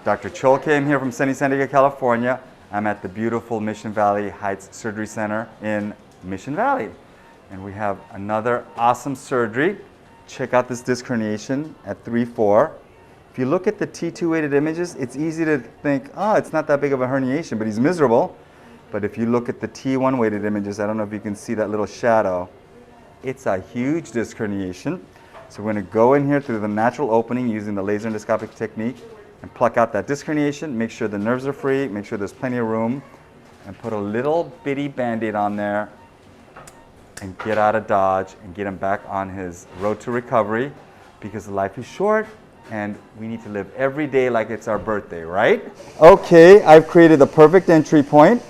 Dr. Choll came here from sunny San Diego, California. I'm at the beautiful Mission Valley Heights Surgery Center in Mission Valley. And we have another awesome surgery. Check out this disc herniation at 3-4. If you look at the T2 weighted images, it's easy to think, oh, it's not that big of a herniation, but he's miserable. But if you look at the T1 weighted images, I don't know if you can see that little shadow. It's a huge disc herniation. So we're going to go in here through the natural opening using the laser endoscopic technique and pluck out that disc herniation, make sure the nerves are free, make sure there's plenty of room, and put a little bitty Band-Aid on there and get out of Dodge and get him back on his road to recovery, because life is short and we need to live every day like it's our birthday, right? Okay, I've created the perfect entry point.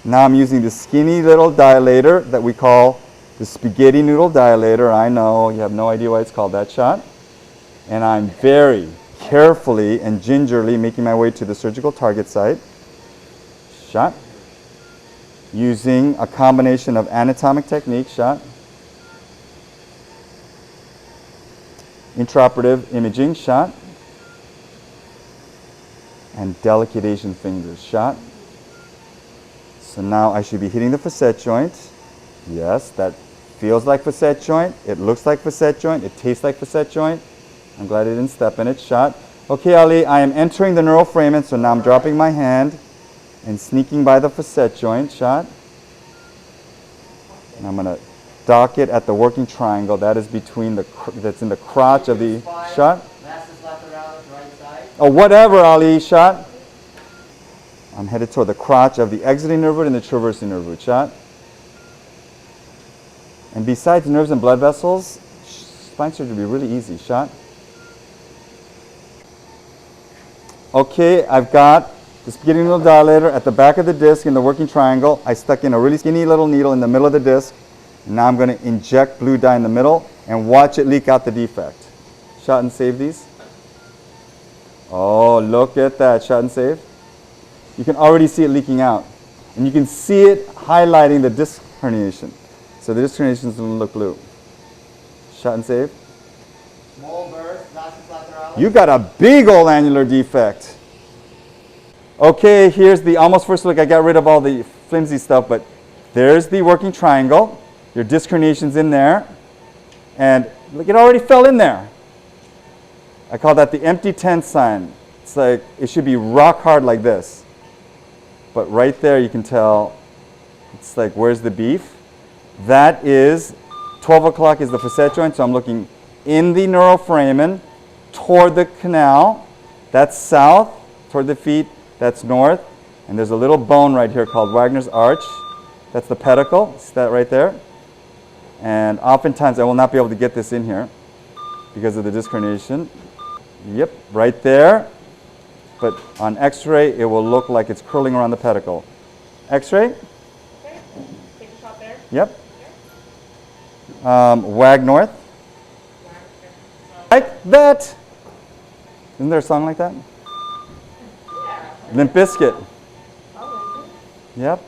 Now I'm using the skinny little dilator that we call the spaghetti noodle dilator. I know, you have no idea why it's called that shot. And I'm very carefully and gingerly making my way to the surgical target site. Shot. Using a combination of anatomic technique, shot. Intraoperative imaging, shot. And delicate Asian fingers, shot. So now I should be hitting the facet joint. Yes, that feels like facet joint. It looks like facet joint. It tastes like facet joint. I'm glad I didn't step in it. Shot. Okay, Ali, I am entering the neural fragment, so now I'm dropping my hand and sneaking by the facet joint. Shot. And I'm going to dock it at the working triangle. That is between the, that's in the crotch of the shot. Oh, whatever, Ali. Shot. I'm headed toward the crotch of the exiting nerve root and the traversing nerve root. Shot. And besides nerves and blood vessels, spine surgery would be really easy. Shot. Okay, I've got the spaghetti noodle dilator at the back of the disc in the working triangle. I stuck in a really skinny little needle in the middle of the disc. And now I'm going to inject blue dye in the middle and watch it leak out the defect. Shot and save these. Oh, look at that. Shot and save. You can already see it leaking out. And you can see it highlighting the disc herniation. So the disc herniation is going to look blue. Shot and save. Small burst, lateralis. You got a big old annular defect. Okay, here's the almost first look. I got rid of all the flimsy stuff, but there's the working triangle. Your disc herniation's in there. And look, it already fell in there. I call that the empty tent sign. It's like, it should be rock hard like this. But right there you can tell, it's like, where's the beef? That is, 12 o'clock is the facet joint, so I'm looking in the neuroforamen toward the canal. That's south, toward the feet, that's north. And there's a little bone right here called Wagner's arch. That's the pedicle, see that right there? And oftentimes I will not be able to get this in here because of the disc herniation. Yep, right there. But on x-ray, it will look like it's curling around the pedicle. X-ray? Okay. Take a shot there. Yep. Wag north. Like that. Isn't there a song like that? Yeah. Limp Bizkit. Oh, Yep.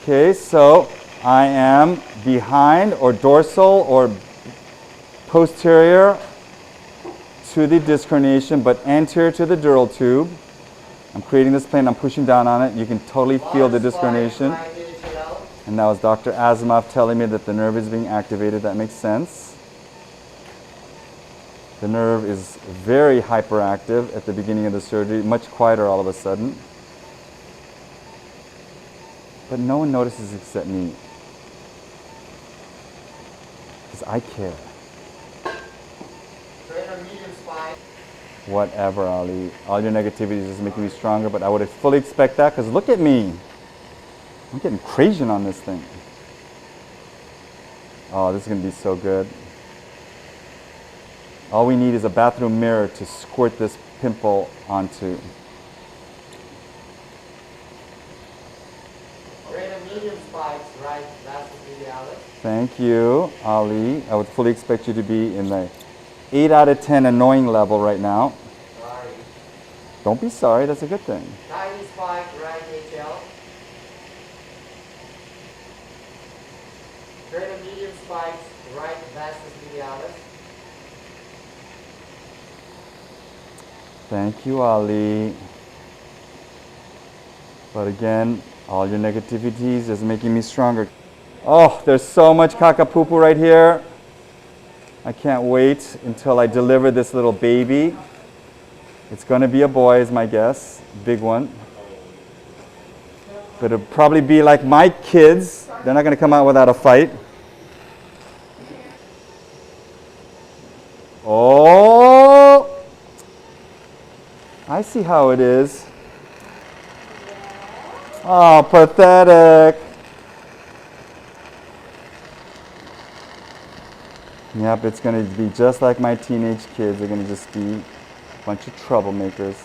Okay, so I am behind or dorsal or posterior to the disc herniation, but anterior to the dural tube. I'm creating this plane, I'm pushing down on it. You can totally feel the disc herniation. And that was Dr. Asimov telling me that the nerve is being activated. That makes sense. The nerve is very hyperactive at the beginning of the surgery, much quieter all of a sudden. But no one notices except me. Because I care. Whatever, Ali. All your negativity is just making me stronger, but I would fully expect that, because look at me. I'm getting crazy on this thing. Oh, this is going to be so good. All we need is a bathroom mirror to squirt this pimple onto. Medium spikes, right, vastus medialis. Thank you, Ali. I would fully expect you to be in the 8 out of 10 annoying level right now. Sorry. Don't be sorry, that's a good thing. Tiny spike, right HL. Greater medium spikes, right vastus medialis. Thank you, Ali. But again, all your negativities is making me stronger. Oh, there's so much kakapupu right here. I can't wait until I deliver this little baby. It's going to be a boy, is my guess. Big one. But it'll probably be like my kids. They're not going to come out without a fight. Oh! I see how it is. Oh, pathetic. Yep, it's going to be just like my teenage kids. They're going to just be a bunch of troublemakers.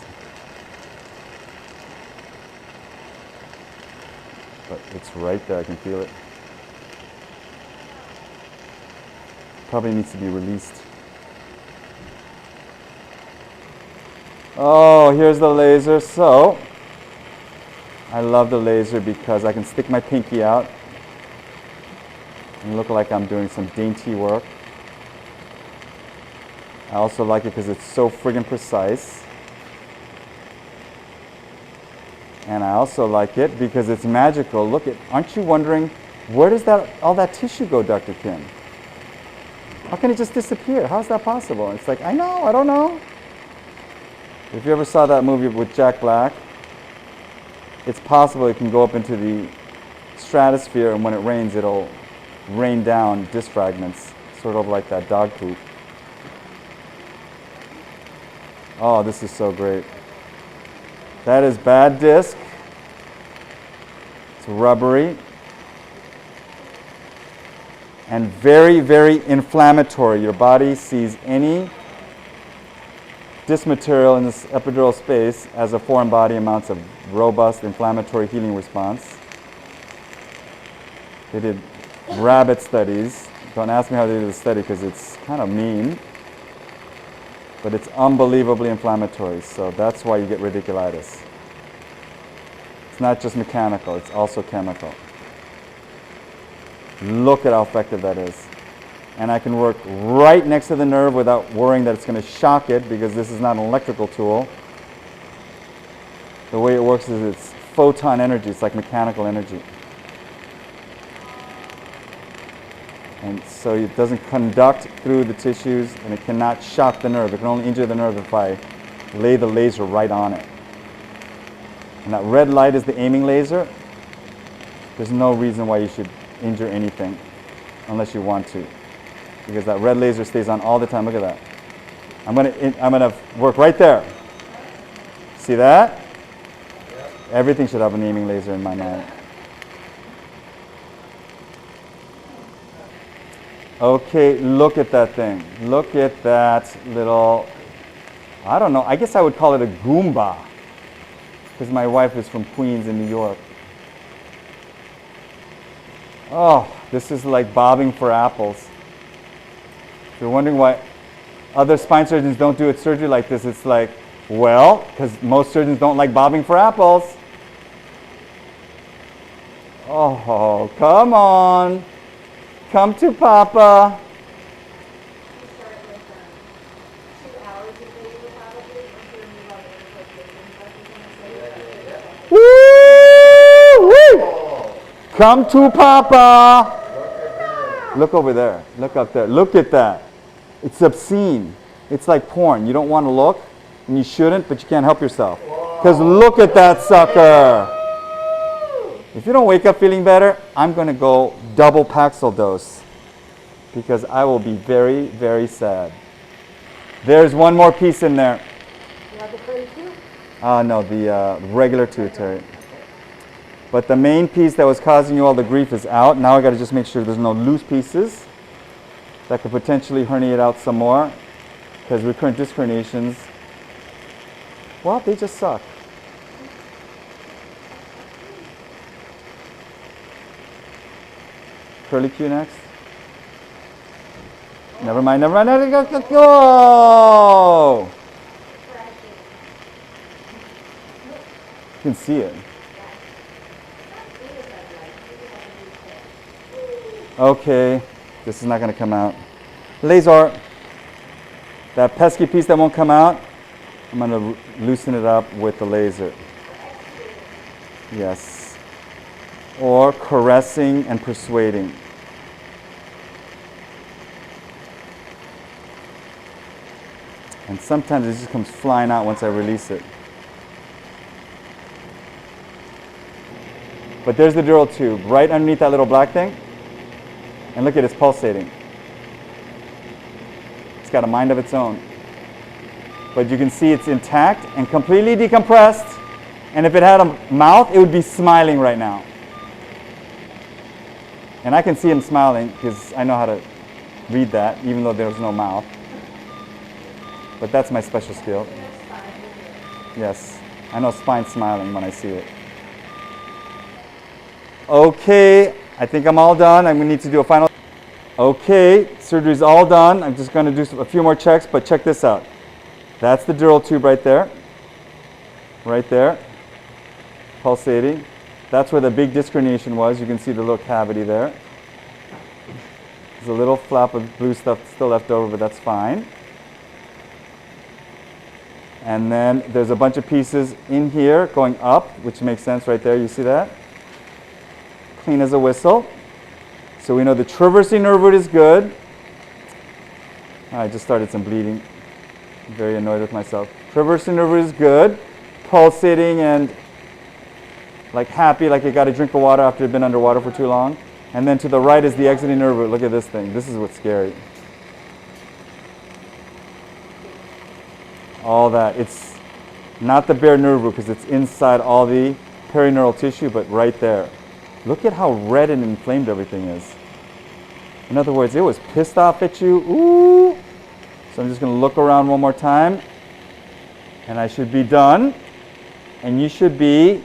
But it's right there. I can feel it. Probably needs to be released. Oh, here's the laser. So, I love the laser because I can stick my pinky out and look like I'm doing some dainty work. I also like it because it's so friggin' precise. And I also like it because it's magical. Look at, aren't you wondering, where does all that tissue go, Dr. Kim? How can it just disappear? How is that possible? It's like, I don't know. If you ever saw that movie with Jack Black, it's possible it can go up into the stratosphere, and when it rains, it'll rain down disc fragments, sort of like that dog poop. Oh, this is so great. That is bad disc. It's rubbery. And very, very inflammatory. Your body sees any disc material in this epidural space as a foreign body and mounts a robust inflammatory healing response. They did rabbit studies. Don't ask me how they did the study because it's kind of mean. But it's unbelievably inflammatory, so that's why you get radiculitis. It's not just mechanical, it's also chemical. Look at how effective that is. And I can work right next to the nerve without worrying that it's going to shock it because this is not an electrical tool. The way it works is it's photon energy, it's like mechanical energy. And so it doesn't conduct through the tissues and it cannot shock the nerve. It can only injure the nerve if I lay the laser right on it. And that red light is the aiming laser. There's no reason why you should injure anything unless you want to. Because that red laser stays on all the time. Look at that. I'm gonna work right there. See that? Everything should have an aiming laser in my mind. Okay, look at that thing. Look at that little, I don't know, I guess I would call it a Goomba. Because my wife is from Queens in New York. Oh, this is like bobbing for apples. If you're wondering why other spine surgeons don't do a surgery like this, it's like, well, because most surgeons don't like bobbing for apples. Oh, come on. Come to Papa. Woo! Woo! Come to Papa. Look over there. Look up there. Look at that. It's obscene. It's like porn. You don't want to look, and you shouldn't, but you can't help yourself. Because look at that sucker. If you don't wake up feeling better, I'm going to go double Paxil dose because I will be very, very sad. There's one more piece in there. You have the 32? No, the regular tuitary. But the main piece that was causing you all the grief is out. Now I got to just make sure there's no loose pieces that could potentially herniate out some more because recurrent disc herniations, well, they just suck. Curly Q next. Never mind, never mind. Go! You can see it. Okay, this is not going to come out. Laser. That pesky piece that won't come out, I'm going to loosen it up with the laser. Yes. Or caressing and persuading. And sometimes it just comes flying out once I release it. But there's the dural tube, right underneath that little black thing. And look at it, it's pulsating. It's got a mind of its own. But you can see it's intact and completely decompressed. And if it had a mouth, it would be smiling right now. And I can see him smiling because I know how to read that, even though there's no mouth. But that's my special skill. Yes, I know spine smiling when I see it. Okay, I think I'm all done. I'm going to need to do a final. Okay, surgery's all done. I'm just going to do a few more checks, but check this out. That's the dural tube right there. Right there. Pulsating. That's where the big disc herniation was. You can see the little cavity there. There's a little flap of blue stuff still left over, but that's fine. And then there's a bunch of pieces in here going up, which makes sense right there. You see that? Clean as a whistle. So we know the traversing nerve root is good. I just started some bleeding. I'm very annoyed with myself. Traversing nerve root is good. Pulsating and like happy, like you got a drink of water after you've been underwater for too long. And then to the right is the exiting nerve root. Look at this thing. This is what's scary. All that. It's not the bare nerve root because it's inside all the perineural tissue, but right there. Look at how red and inflamed everything is. In other words, it was pissed off at you. Ooh. So I'm just going to look around one more time. And I should be done. And you should be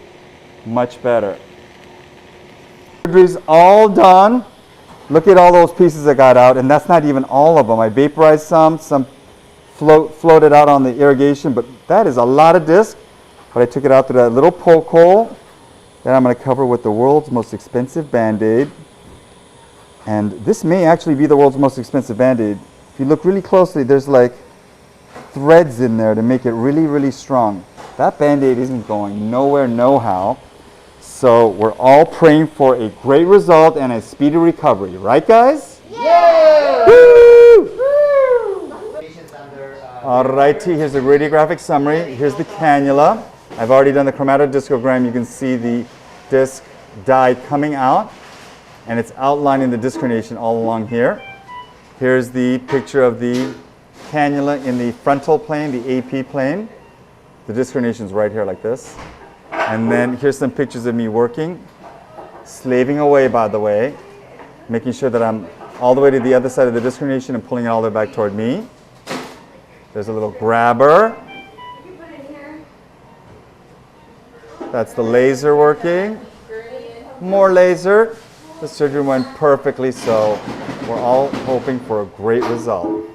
much better. Surgery's all done. Look at all those pieces I got out. And that's not even all of them. I vaporized some floated out on the irrigation. But that is a lot of disc. But I took it out through that little poke hole. That I'm going to cover with the world's most expensive Band-Aid. And this may actually be the world's most expensive Band-Aid. If you look really closely, there's like threads in there to make it really, really strong. That Band-Aid isn't going nowhere, no how. So we're all praying for a great result and a speedy recovery. Right, guys? Yeah! Woo! Woo! All righty, here's a radiographic summary. Here's the cannula. I've already done the chromatodiscogram. You can see the disc dye coming out, and it's outlining the disc herniation all along here. Here's the picture of the cannula in the frontal plane, the AP plane. The disc herniation is right here like this. And then here's some pictures of me working, slaving away, by the way, making sure that I'm all the way to the other side of the disc herniation and pulling it all the way back toward me. There's a little grabber. That's the laser working. More laser. The surgery went perfectly, so we're all hoping for a great result.